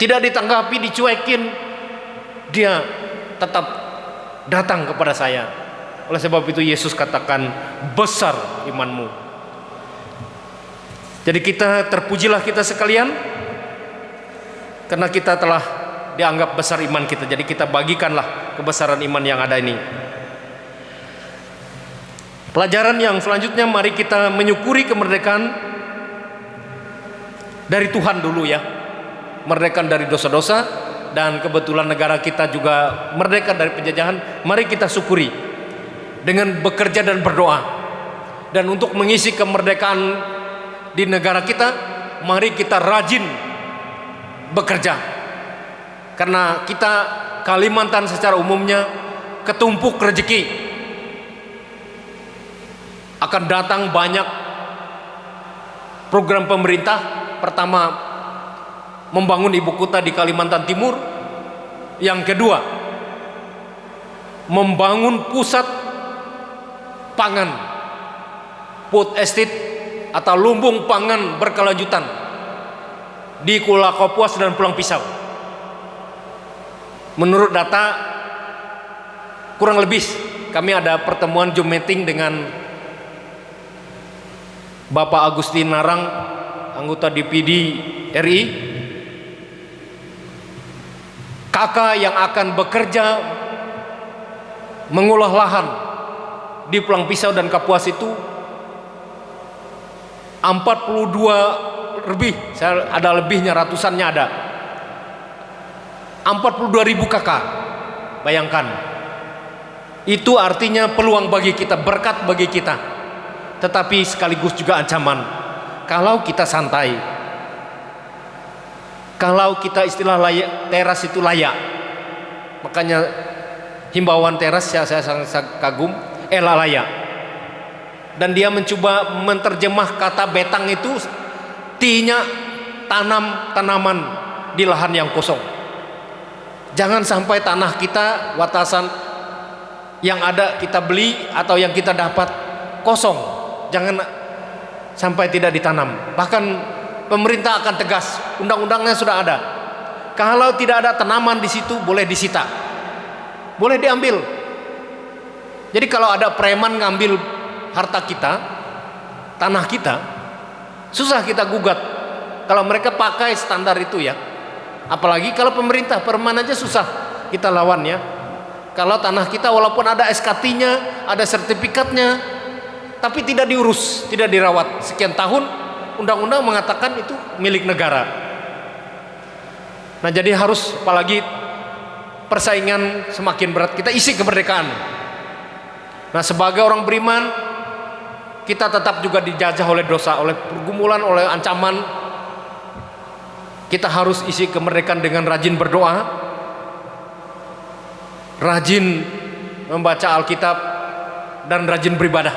B: tidak ditanggapi, dicuekin, dia tetap datang kepada saya. Oleh sebab itu Yesus katakan, besar imanmu. Jadi terpujilah kita sekalian, karena kita telah dianggap besar iman kita. Jadi kita bagikanlah kebesaran iman yang ada ini. Pelajaran yang selanjutnya, mari kita menyukuri kemerdekaan dari Tuhan dulu ya. Merdeka dari dosa-dosa, dan kebetulan negara kita juga merdeka dari penjajahan. Mari kita syukuri dengan bekerja dan berdoa. dan untuk mengisi kemerdekaan di negara kita, mari kita rajin bekerja. Karena kita Kalimantan secara umumnya ketumpuk rezeki. Akan datang banyak program pemerintah. Pertama, membangun ibu kota di Kalimantan Timur. Yang kedua, membangun pusat pangan, food estate atau lumbung pangan berkelanjutan di Kuala Kapuas dan Pulang Pisau. Menurut data, kurang lebih kami ada pertemuan Zoom meeting dengan Bapak Agustin Narang, anggota DPD RI, kakak yang akan bekerja mengolah lahan di Pulang Pisau dan Kapuas itu 42 lebih, saya ada lebihnya, ratusannya ada, 42.000 kakak. Bayangkan, itu artinya peluang bagi kita, berkat bagi kita, tetapi sekaligus juga ancaman kalau kita santai, kalau kita istilah layak, teras itu layak. Makanya himbauan teras saya sangat kagum, layak. Dan dia mencoba menerjemah kata betang itu, tinya tanam tanaman di lahan yang kosong. Jangan sampai tanah kita, watasan yang ada kita beli atau yang kita dapat kosong. Jangan sampai tidak ditanam. Bahkan pemerintah akan tegas, undang-undangnya sudah ada. Kalau tidak ada tanaman di situ, boleh disita, boleh diambil. Jadi kalau ada preman ngambil harta kita, tanah kita, susah kita gugat. Kalau mereka pakai standar itu ya. Apalagi kalau pemerintah, preman aja susah kita lawan ya. Kalau tanah kita walaupun ada SKT-nya, ada sertifikatnya, tapi tidak diurus, tidak dirawat sekian tahun, undang-undang mengatakan itu milik negara. Nah, jadi harus, apalagi persaingan semakin berat, kita isi kemerdekaan. Nah, sebagai orang beriman, kita tetap juga dijajah oleh dosa, oleh pergumulan, oleh ancaman. Kita harus isi kemerdekaan dengan rajin berdoa, rajin membaca Alkitab, dan rajin beribadah,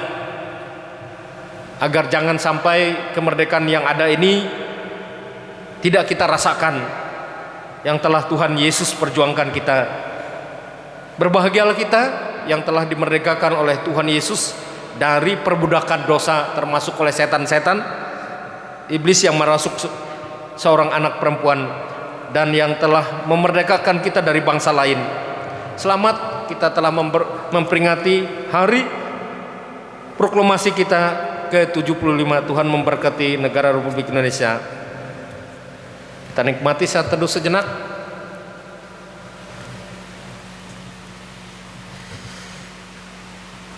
B: agar jangan sampai kemerdekaan yang ada ini tidak kita rasakan yang telah Tuhan Yesus perjuangkan kita. Berbahagialah kita yang telah dimerdekakan oleh Tuhan Yesus dari perbudakan dosa, termasuk oleh setan-setan iblis yang merasuk seorang anak perempuan, dan yang telah memerdekakan kita dari bangsa lain. Selamat, kita telah memperingati hari proklamasi kita ke-75. Tuhan memberkati negara Republik Indonesia. Kita nikmati saat teduh sejenak.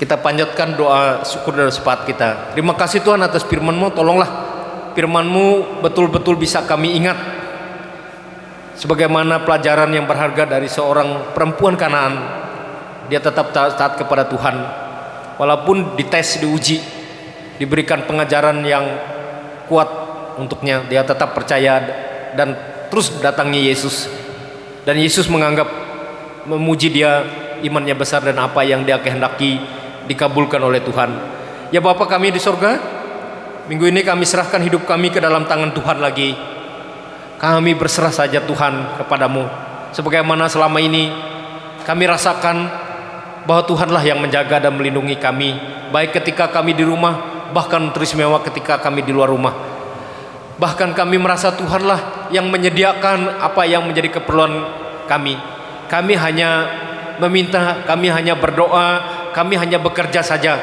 B: Kita panjatkan doa syukur dan syafaat kita. Terima kasih Tuhan atas firman-Mu. Tolonglah firman-Mu betul-betul bisa kami ingat, sebagaimana pelajaran yang berharga dari seorang perempuan Kanaan. Dia tetap taat kepada Tuhan, walaupun dites, diuji, diberikan pengajaran yang kuat untuknya. Dia tetap percaya dan terus datangi Yesus, dan Yesus menganggap, memuji dia, imannya besar, dan apa yang dia kehendaki dikabulkan oleh Tuhan. Ya Bapa kami di surga, minggu ini kami serahkan hidup kami ke dalam tangan Tuhan lagi. Kami berserah saja Tuhan kepadamu, sebagaimana selama ini kami rasakan bahwa Tuhanlah yang menjaga dan melindungi kami, baik ketika kami di rumah, bahkan teristimewa ketika kami di luar rumah. Bahkan kami merasa Tuhanlah yang menyediakan apa yang menjadi keperluan kami. Kami hanya meminta, kami hanya berdoa, kami hanya bekerja saja.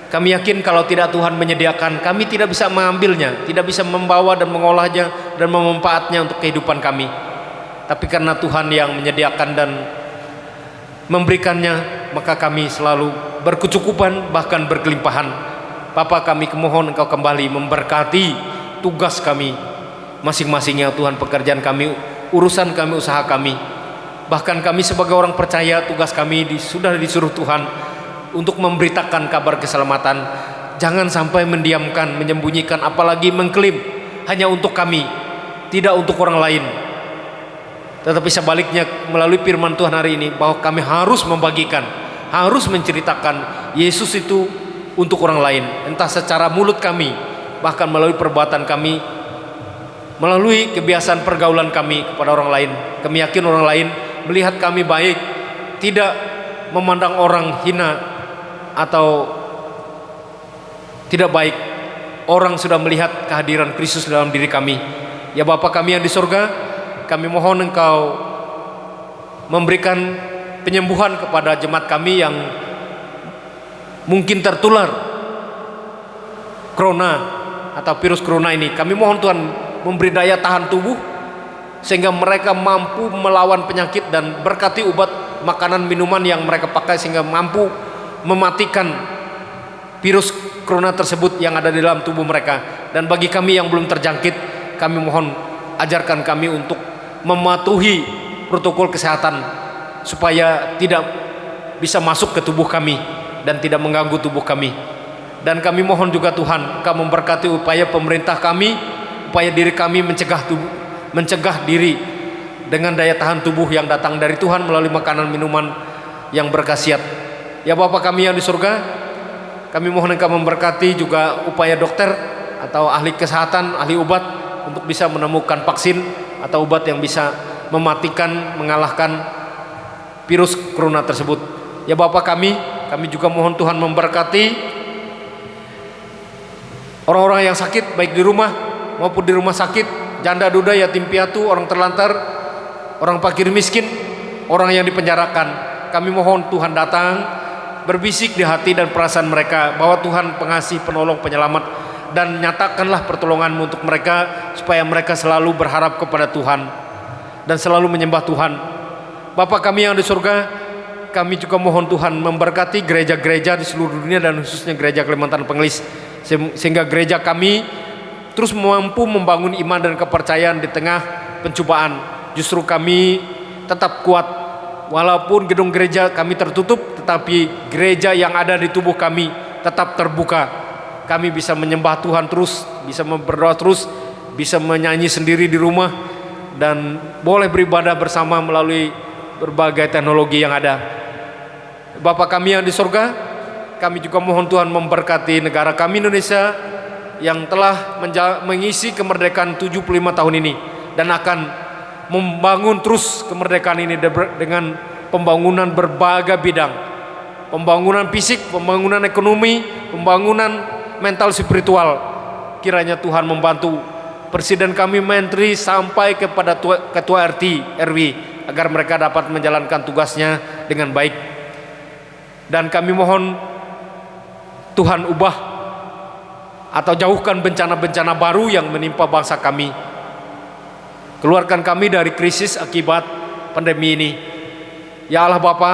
B: Kami yakin kalau tidak Tuhan menyediakan, kami tidak bisa mengambilnya, tidak bisa membawa dan mengolahnya dan memanfaatnya untuk kehidupan kami. Tapi karena Tuhan yang menyediakan dan memberikannya, maka kami selalu berkecukupan, bahkan berkelimpahan. Bapa, kami mohon Engkau kembali memberkati tugas kami masing-masingnya Tuhan, pekerjaan kami, urusan kami, usaha kami. Bahkan kami sebagai orang percaya, tugas kami sudah disuruh Tuhan untuk memberitakan kabar keselamatan. Jangan sampai mendiamkan, menyembunyikan, apalagi mengklaim hanya untuk kami, tidak untuk orang lain. Tetapi sebaliknya melalui firman Tuhan hari ini, bahwa kami harus membagikan, harus menceritakan Yesus itu untuk orang lain, entah secara mulut kami, bahkan melalui perbuatan kami, melalui kebiasaan pergaulan kami kepada orang lain. Kami yakin orang lain melihat kami baik, tidak memandang orang hina atau tidak baik. Orang sudah melihat kehadiran Kristus dalam diri kami. Ya Bapa kami yang di surga, kami mohon Engkau memberikan penyembuhan kepada jemaat kami yang mungkin tertular corona atau virus corona ini. Kami mohon Tuhan memberi daya tahan tubuh sehingga mereka mampu melawan penyakit, dan berkati obat, makanan, minuman yang mereka pakai sehingga mampu mematikan virus corona tersebut yang ada di dalam tubuh mereka. Dan bagi kami yang belum terjangkit, kami mohon ajarkan kami untuk mematuhi protokol kesehatan supaya tidak bisa masuk ke tubuh kami dan tidak mengganggu tubuh kami. Dan kami mohon juga Tuhan, Engkau memberkati upaya pemerintah kami, upaya diri kami mencegah diri dengan daya tahan tubuh yang datang dari Tuhan melalui makanan minuman yang berkhasiat. Ya Bapa kami yang di surga, kami mohon Engkau memberkati juga upaya dokter atau ahli kesehatan, ahli obat untuk bisa menemukan vaksin atau obat yang bisa mematikan, mengalahkan virus corona tersebut. Ya Bapa kami juga mohon Tuhan memberkati orang-orang yang sakit, baik di rumah maupun di rumah sakit, janda, duda, yatim piatu, orang terlantar, orang fakir miskin, orang yang dipenjarakan. Kami mohon Tuhan datang berbisik di hati dan perasaan mereka bahwa Tuhan pengasih, penolong, penyelamat, dan nyatakanlah pertolongan-Mu untuk mereka supaya mereka selalu berharap kepada Tuhan dan selalu menyembah Tuhan. Bapa kami yang di surga, kami juga mohon Tuhan memberkati gereja-gereja di seluruh dunia dan khususnya gereja Kalimantan Pengelis, sehingga gereja kami terus mampu membangun iman dan kepercayaan di tengah pencobaan. Justru kami tetap kuat walaupun gedung gereja kami tertutup, tetapi gereja yang ada di tubuh kami tetap terbuka. Kami bisa menyembah Tuhan terus, bisa berdoa terus, bisa menyanyi sendiri di rumah, dan boleh beribadah bersama melalui berbagai teknologi yang ada. Bapa kami yang di surga, kami juga mohon Tuhan memberkati negara kami Indonesia yang telah mengisi kemerdekaan 75 tahun ini dan akan membangun terus kemerdekaan ini dengan pembangunan berbagai bidang, pembangunan fisik, pembangunan ekonomi, pembangunan mental spiritual. Kiranya Tuhan membantu Presiden kami, Menteri, sampai kepada Ketua RT RW agar mereka dapat menjalankan tugasnya dengan baik. Dan kami mohon Tuhan ubah atau jauhkan bencana-bencana baru yang menimpa bangsa kami. Keluarkan kami dari krisis akibat pandemi ini. Ya Allah Bapa,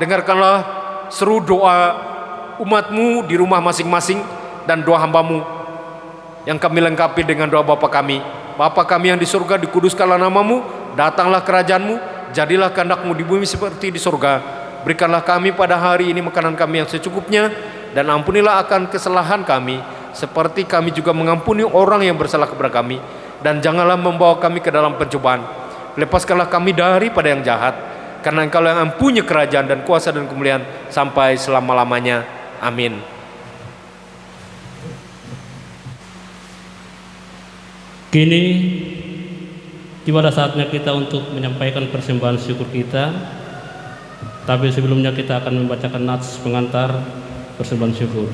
B: dengarkanlah seru doa umat-Mu di rumah masing-masing dan doa hamba-Mu yang kami lengkapi dengan doa Bapa kami. Bapa kami yang di surga, dikuduskanlah nama-Mu, datanglah kerajaan-Mu, jadilah kehendak-Mu di bumi seperti di surga. Berikanlah kami pada hari ini makanan kami yang secukupnya, dan ampunilah akan kesalahan kami seperti kami juga mengampuni orang yang bersalah kepada kami. Dan janganlah membawa kami ke dalam pencobaan, lepaskanlah kami daripada yang jahat, karena Engkau yang mempunyai kerajaan dan kuasa dan kemuliaan sampai selama-lamanya. Amin.
A: Kini tiba saatnya kita untuk menyampaikan persembahan syukur kita. Tapi sebelumnya kita akan membacakan nats pengantar persembahan syukur.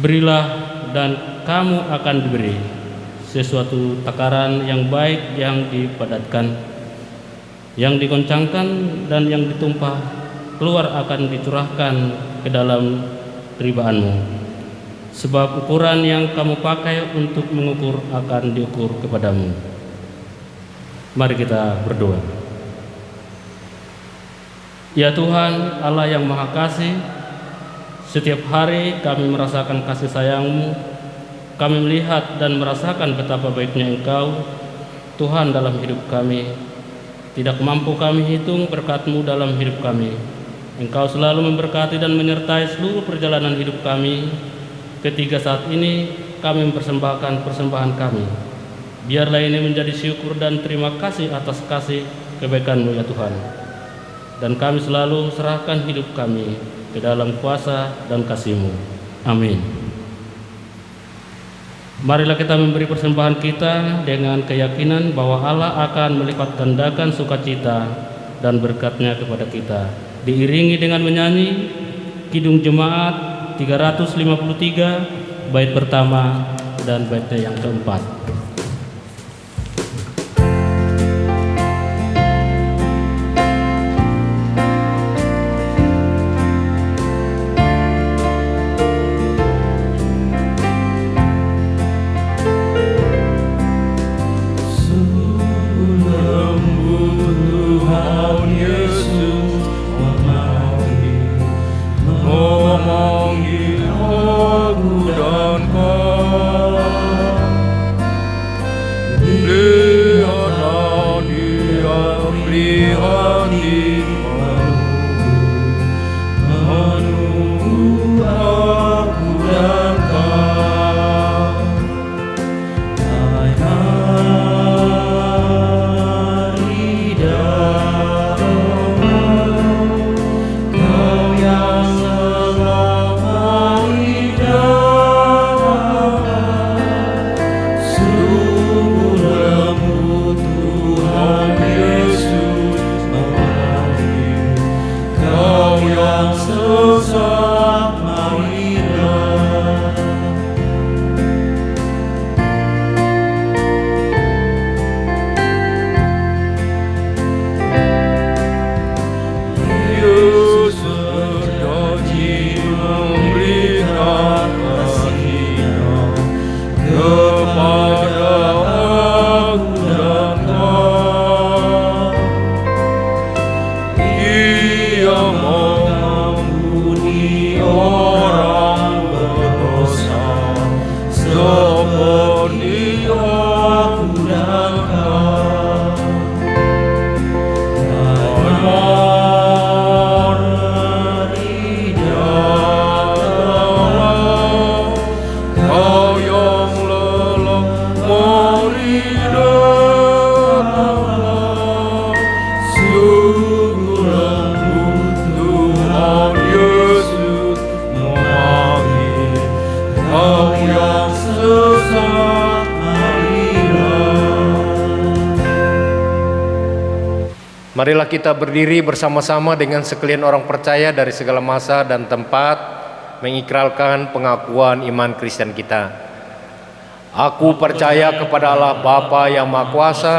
A: Berilah dan kamu akan diberi sesuatu takaran yang baik, yang dipadatkan, yang digoncangkan, dan yang ditumpah keluar akan dicurahkan ke dalam teribaanmu. Sebab ukuran yang kamu pakai untuk mengukur akan diukur kepadamu. Mari kita berdoa. Ya Tuhan Allah yang Maha Kasih, setiap hari kami merasakan kasih sayang-Mu. Kami melihat dan merasakan betapa baiknya Engkau, Tuhan, dalam hidup kami. Tidak mampu kami hitung berkat-Mu dalam hidup kami. Engkau selalu memberkati dan menyertai seluruh perjalanan hidup kami. Ketiga saat ini kami mempersembahkan persembahan kami. Biarlah ini menjadi syukur dan terima kasih atas kasih kebaikan-Mu ya Tuhan. Dan kami selalu serahkan hidup kami ke dalam kuasa dan kasih-Mu. Amin. Marilah kita memberi persembahan kita dengan keyakinan bahwa Allah akan melipat gandakan sukacita dan berkat-Nya kepada kita. Diiringi dengan menyanyi Kidung Jemaat 353 bait pertama dan baitnya yang keempat.
B: Marilah kita berdiri bersama-sama dengan sekalian orang percaya dari segala masa dan tempat mengikrarkan pengakuan iman Kristen kita. Aku percaya kepada Allah Bapa yang Maha Kuasa,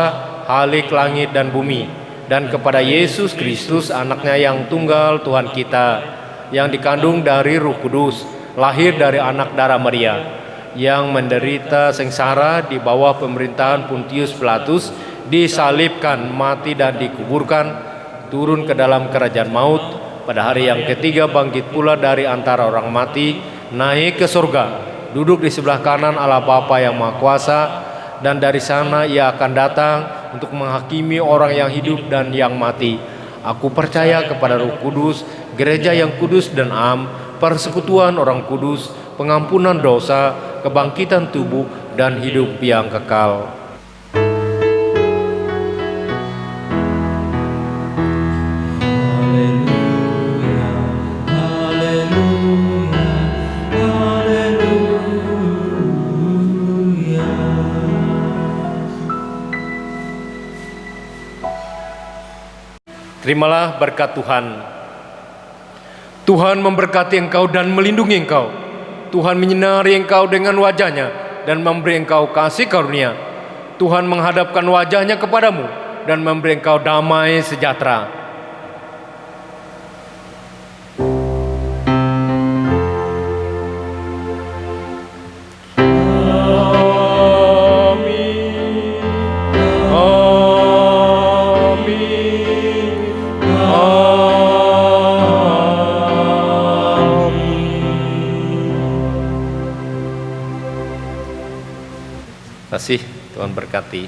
B: Khalik langit dan bumi, dan kepada Yesus Kristus anaknya yang tunggal Tuhan kita, yang dikandung dari Roh Kudus, lahir dari anak darah Maria, yang menderita sengsara di bawah pemerintahan Pontius Pilatus, disalibkan, mati dan dikuburkan, turun ke dalam kerajaan maut, pada hari yang ketiga bangkit pula dari antara orang mati, naik ke surga, duduk di sebelah kanan Allah Bapa yang Maha Kuasa, dan dari sana Ia akan datang untuk menghakimi orang yang hidup dan yang mati. Aku percaya kepada Roh Kudus, gereja yang kudus dan am, persekutuan orang kudus, pengampunan dosa, kebangkitan tubuh, dan hidup yang kekal. Terimalah berkat Tuhan. Tuhan memberkati engkau dan melindungi engkau. Tuhan menyinari engkau dengan wajah-Nya dan memberi engkau kasih karunia. Tuhan menghadapkan wajah-Nya kepadamu dan memberi engkau damai sejahtera. Terima kasih, Tuhan berkati.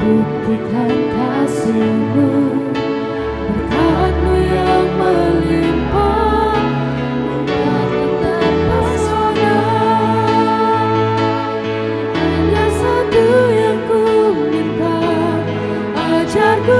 D: buktikan kasih-Mu, berkat-Mu yang melimpah, indah terpesona. Hanya satu yang ku minta, ajar ku